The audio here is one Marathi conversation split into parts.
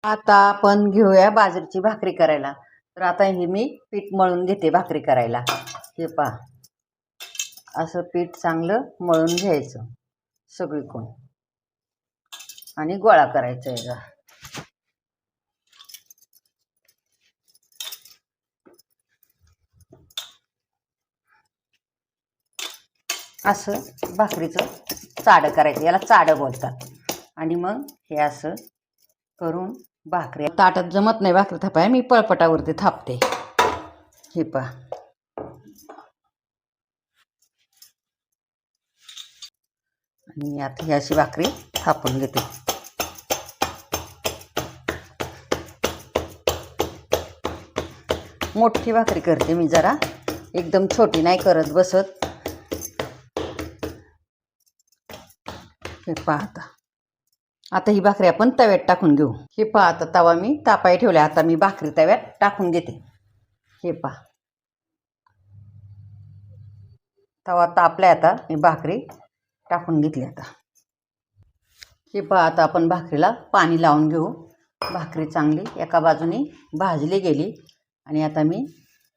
आता आपण घेऊया बाजरीची भाकरी करायला. तर आता हे मी पीठ मळून घेते भाकरी करायला. हे पहा, असं पीठ चांगलं मळून घ्यायचं सगळीकडून आणि गोळा करायचा याचा. असं भाकरीचं चाडं करायचं, याला चाडं बोलतात. आणि मग हे असं करून भाकरी ताटात जमत नाही भाकरी थापाय, मी पळपटावरती थापते. हे पहा, आणि आता ही अशी भाकरी थापून घेते. मोठी भाकरी करते मी, जरा एकदम छोटी नाही करत बसत. हे पहा, आता ही भाकरी आपण तव्यात टाकून घेऊ. हे पहा, आता तवा मी तापाय ठेवला. आता मी भाकरी तव्यात टाकून घेते. हे पहा, तवा तापलाय. आता मी भाकरी टाकून घेतली. आता हे पहा, आता आपण भाकरीला पाणी लावून घेऊ. भाकरी चांगली एका बाजूने भाजली गेली आणि आता मी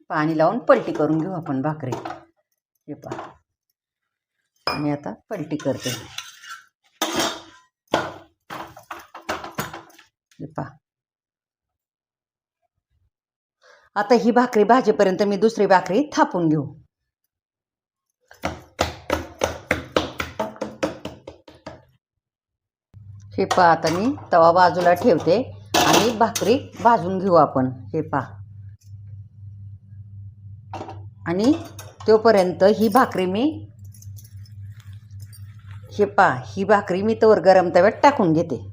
पाणी लावून पलटी करून घेऊ आपण भाकरी. हे पहा, आणि आता पलटी करते. हे पहा, आता ही भाकरी भाजेपर्यंत मी दुसरी भाकरी थापून घेऊ. हे पहा, आता मी तवा बाजूला ठेवते आणि भाकरी भाजून घेऊ आपण. हे पहा, आणि तोपर्यंत ही भाकरी मी हे पहा, ही भाकरी मी तवर गरम तव्यात टाकून घेते.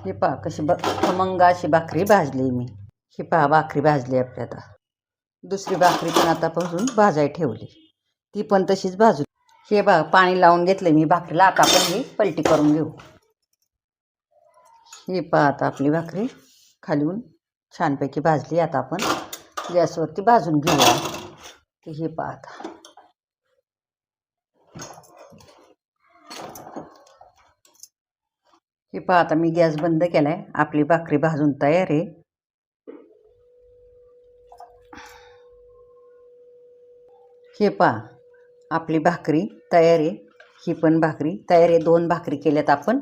हे पहा, कशी खमंग अशी भाकरी भाजली मी. हे पहा, भाकरी भाजली आपली. आता दुसरी भाकरी पण आतापासून भाजाय ठेवली, ती पण तशीच भाजू. हे बघा, पाणी लावून घेतले मी भाकरीला. आता आपण ही पलटी करून घेऊ. हे पहा, आता आपली भाकरी खालून छानपैकी भाजली. आता आपण गॅसवरती भाजून घेऊया. हे पहा, आता हे पहा, आता मी गॅस बंद केलाय. आपली भाकरी भाजून तयार आहे. हे पहा, आपली भाकरी तयार आहे. ही पण भाकरी तयार आहे. 2 भाकरी केल्यात आपण.